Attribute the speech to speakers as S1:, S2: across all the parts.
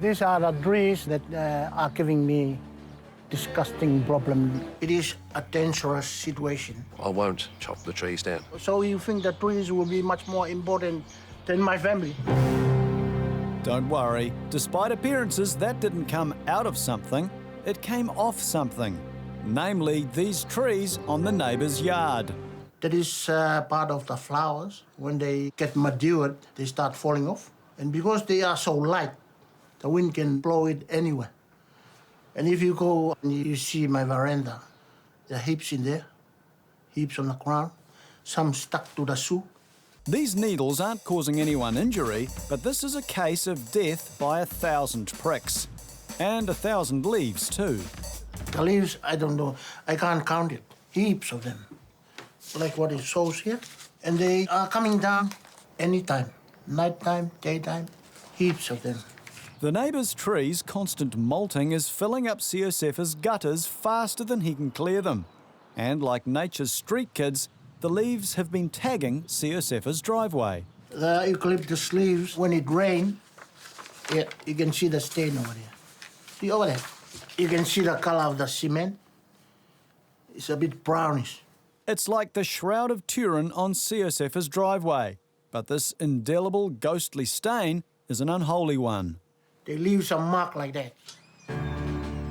S1: These are the trees that are giving me disgusting problem. It is a dangerous situation.
S2: I won't chop the trees down.
S1: So you think the trees will be much more important than my family?
S3: Don't worry, despite appearances, that didn't come out of something, it came off something. Namely, these trees on the neighbour's yard.
S1: That is part of the flowers. When they get matured, they start falling off. And because they are so light, the wind can blow it anywhere. And if you go and you see my veranda, there are heaps in there, heaps on the ground, some stuck to the shoe.
S3: These needles aren't causing anyone injury, but this is a case of death by 1,000 pricks. And 1,000 leaves too.
S1: The leaves, I don't know, I can't count it. Heaps of them, like what it shows here. And they are coming down anytime, nighttime, daytime, heaps of them.
S3: The neighbour's tree's constant molting is filling up Siosefa's gutters faster than he can clear them. And like nature's street kids, the leaves have been tagging Siosefa's driveway.
S1: The eucalyptus leaves, when it rains, yeah, you can see the stain over there. See over there? You can see the color of the cement. It's a bit brownish.
S3: It's like the Shroud of Turin on Siosefa's driveway. But this indelible, ghostly stain is an unholy one.
S1: They leave some mark like that.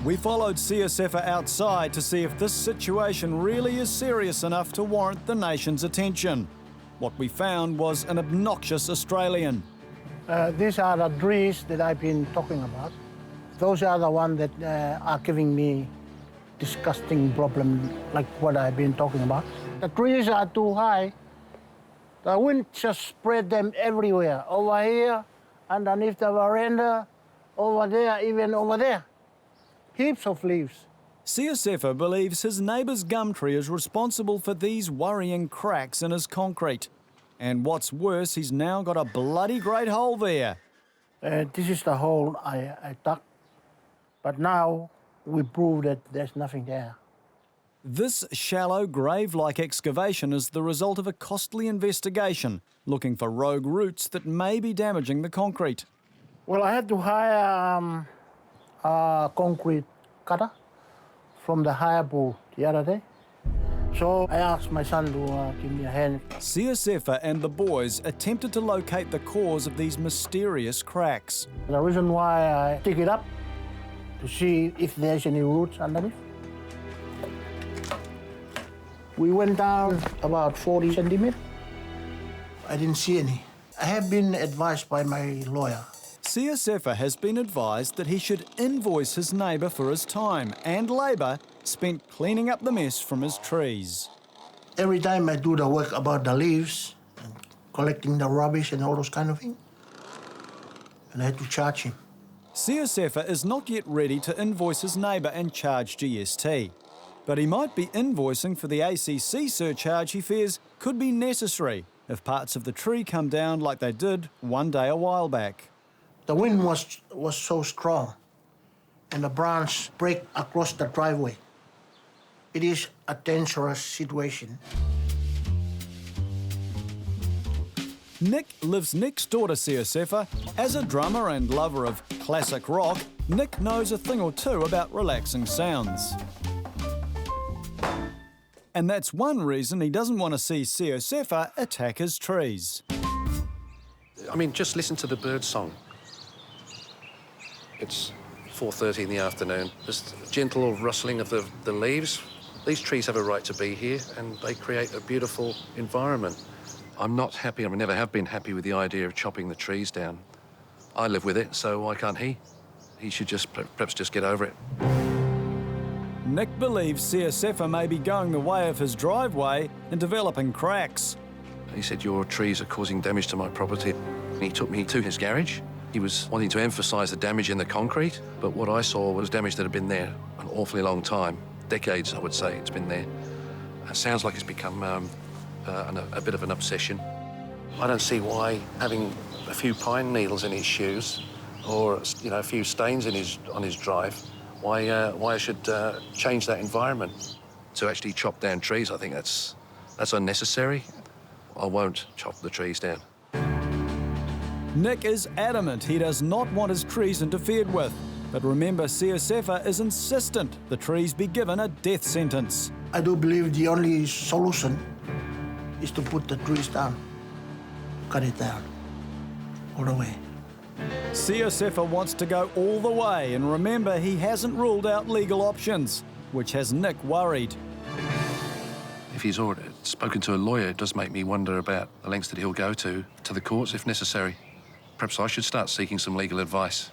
S3: We followed Siosefa outside to see if this situation really is serious enough to warrant the nation's attention. What we found was an obnoxious Australian.
S1: These are the trees that I've been talking about. Those are the ones that are giving me disgusting problem, like what I've been talking about. The trees are too high. The wind just spread them everywhere. Over here, underneath the veranda, over there, even over there. Heaps of leaves.
S3: Siosefa believes his neighbour's gum tree is responsible for these worrying cracks in his concrete. And what's worse, he's now got a bloody great hole there.
S1: This is the hole I dug. But now we prove that there's nothing there.
S3: This shallow, grave-like excavation is the result of a costly investigation looking for rogue roots that may be damaging the concrete.
S1: Well, I had to hire a concrete cutter from the hire pool the other day. So I asked my son to give me a hand.
S3: Siosefa and the boys attempted to locate the cause of these mysterious cracks.
S1: The reason why I dig it up, to see if there's any roots underneath. We went down about 40 centimeters. I didn't see any. I have been advised by my lawyer.
S3: Siosefa has been advised that he should invoice his neighbour for his time and labour spent cleaning up the mess from his trees.
S1: Every time I do the work about the leaves, and collecting the rubbish and all those kind of things, and I had to charge him.
S3: Siosefa is not yet ready to invoice his neighbour and charge GST. But he might be invoicing for the ACC surcharge he fears could be necessary if parts of the tree come down like they did one day a while back.
S1: The wind was so strong, and the branch break across the driveway. It is a dangerous situation.
S3: Nick lives next door to Siosefa. As a drummer and lover of classic rock, Nick knows a thing or two about relaxing sounds. And that's one reason he doesn't want to see Siosefa attack his trees.
S2: I mean, just listen to the bird song. It's 4:30 in the afternoon. Just a gentle rustling of the leaves. These trees have a right to be here, and they create a beautiful environment. I'm not happy, I never have been happy with the idea of chopping the trees down. I live with it, so why can't he? He should just perhaps just get over it.
S3: Nick believes Siosefa may be going the way of his driveway and developing cracks.
S2: He said, your trees are causing damage to my property. He took me to his garage. He was wanting to emphasise the damage in the concrete, but what I saw was damage that had been there an awfully long time. Decades, I would say, it's been there. It sounds like it's become a bit of an obsession. I don't see why having a few pine needles in his shoes or, you know, a few stains on his drive, why I should change that environment. To actually chop down trees, I think that's unnecessary. I won't chop the trees down.
S3: Nick is adamant he does not want his trees interfered with. But remember, Siosefa is insistent the trees be given a death sentence.
S1: I do believe the only solution is to put the trees down, cut it down, all the way.
S3: Siosefa wants to go all the way, and remember, he hasn't ruled out legal options, which has Nick worried.
S2: If he's already spoken to a lawyer, it does make me wonder about the lengths that he'll go to the courts if necessary. Perhaps I should start seeking some legal advice.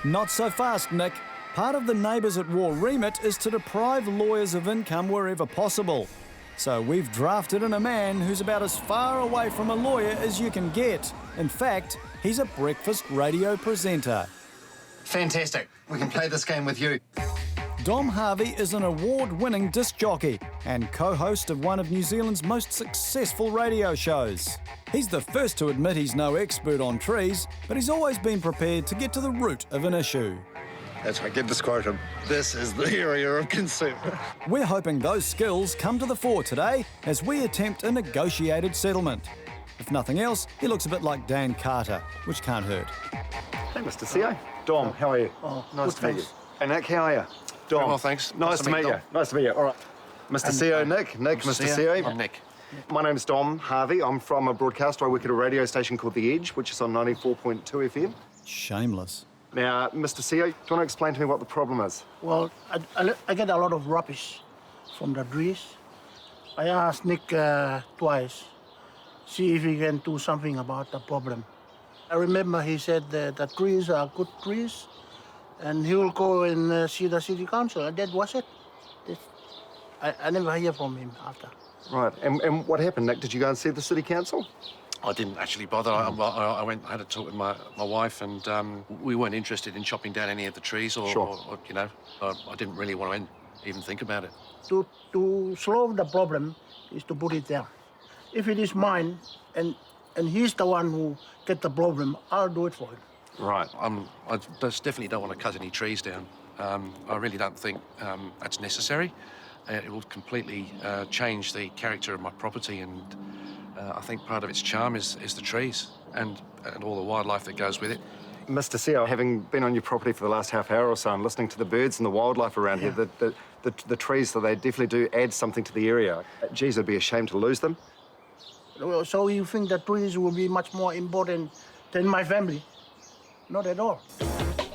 S3: Not so fast, Nick. Part of the Neighbours at War remit is to deprive lawyers of income wherever possible. So we've drafted in a man who's about as far away from a lawyer as you can get. In fact, he's a breakfast radio presenter.
S4: Fantastic. We can play this game with you.
S3: Dom Harvey is an award-winning disc jockey and co-host of one of New Zealand's most successful radio shows. He's the first to admit he's no expert on trees, but he's always been prepared to get to the root of an issue.
S4: That's right, get this quote. This is the area of concern.
S3: We're hoping those skills come to the fore today as we attempt a negotiated settlement. If nothing else, he looks a bit like Dan Carter, which can't hurt.
S4: Hey, Mr. CEO. Dom, how are you?
S1: Oh,
S4: nice
S1: good,
S4: to meet you.
S1: thanks.
S4: Hey, Nick, how are you? Dom.
S2: Very well, thanks.
S4: Nice to meet you.
S2: Dom.
S4: Nice to meet you. All right. Mr. CEO, Nick, Mr. CEO.
S2: I'm Nick.
S4: My name's Dom Harvey. I'm from a broadcaster. I work at a radio station called The Edge, which is on 94.2 FM.
S3: Shameless.
S4: Now, Mr. CEO, do you want to explain to me what the problem is?
S1: Well, I get a lot of rubbish from the trees. I asked Nick twice, see if he can do something about the problem. I remember he said that the trees are good trees, and he will go and see the city council, and that was it. I never hear from him after.
S4: Right. And what happened, Nick? Did you go and see the city council?
S2: I didn't actually bother. I went, I had a talk with my wife, and we weren't interested in chopping down any of the trees, or you know, I didn't really want to even think about it.
S1: To solve the problem is to put it down. If it is mine, and he's the one who get the problem, I'll do it for him.
S4: Right.
S2: I just definitely don't want to cut any trees down. I really don't think that's necessary. It will completely change the character of my property, and I think part of its charm is the trees and all the wildlife that goes with it.
S4: Mr. CEO, having been on your property for the last half hour or so and listening to the birds and the wildlife around here, the trees, so they definitely do add something to the area. Geez, I'd be ashamed to lose them.
S1: So you think that trees will be much more important than my family? Not at all.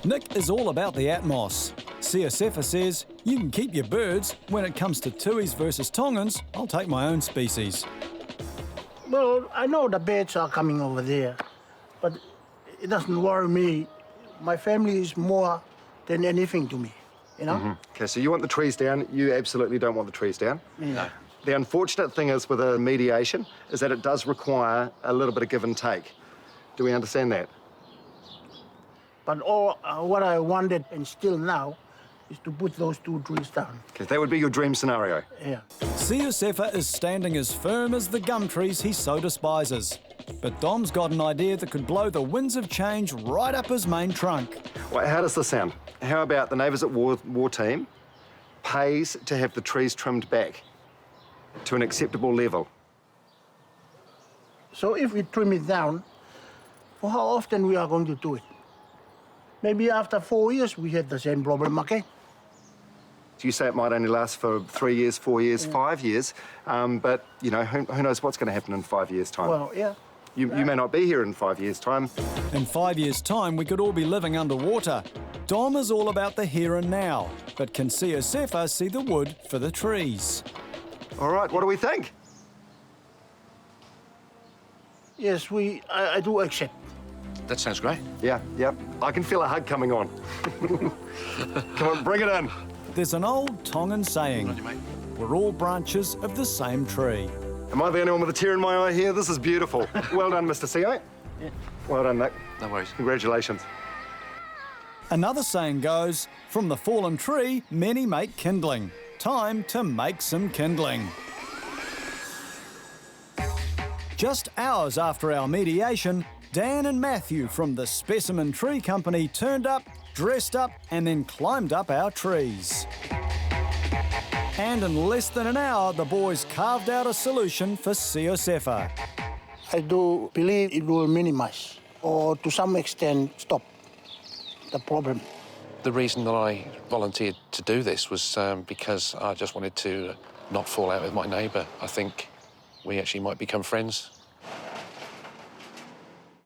S3: Nick is all about the atmos. Siosefa says, you can keep your birds. When it comes to Tuis versus Tongans, I'll take my own species.
S1: Well, I know the birds are coming over there, but it doesn't worry me. My family is more than anything to me, you know?
S4: Mm-hmm. Okay, so you want the trees down. You absolutely don't want the trees down.
S1: Yeah.
S4: The unfortunate thing is with a mediation is that it does require a little bit of give and take. Do we understand that?
S1: But what I wanted and still now is to put those two trees down.
S4: Okay, that would be your dream scenario.
S1: Yeah.
S3: Siosefa is standing as firm as the gum trees he so despises. But Dom's got an idea that could blow the winds of change right up his main trunk.
S4: Well, how does this sound? How about the Neighbours at War team pays to have the trees trimmed back to an acceptable level?
S1: So if we trim it down, for how often we are going to do it? Maybe after 4 years we had the same problem again.
S4: You say it might only last for 3 years, 4 years, 5 years, but, you know, who knows what's going to happen in 5 years' time?
S1: Well, yeah.
S4: You may not be here in 5 years' time.
S3: In 5 years' time, we could all be living underwater. Dom is all about the here and now, but can Siosefa see the wood for the trees?
S4: All right, what do we think?
S1: Yes, I do accept.
S2: That sounds great.
S4: Yeah, I can feel a hug coming on. Come on, bring it in.
S3: There's an old Tongan saying,
S2: On you, mate.
S3: we're all branches of the same tree.
S4: Am I the only one with a tear in my eye here? This is beautiful. Well done, Mr. CEO.
S1: Yeah.
S4: Well done, Nick.
S2: No worries.
S4: Congratulations.
S3: Another saying goes, from the fallen tree, many make kindling. Time to make some kindling. Just hours after our mediation, Dan and Matthew from the Specimen Tree Company turned up, dressed up, and then climbed up our trees. And in less than an hour, the boys carved out a solution for Siosefa.
S1: I do believe it will minimize or to some extent stop the problem.
S2: The reason that I volunteered to do this was because I just wanted to not fall out with my neighbour. I think we actually might become friends.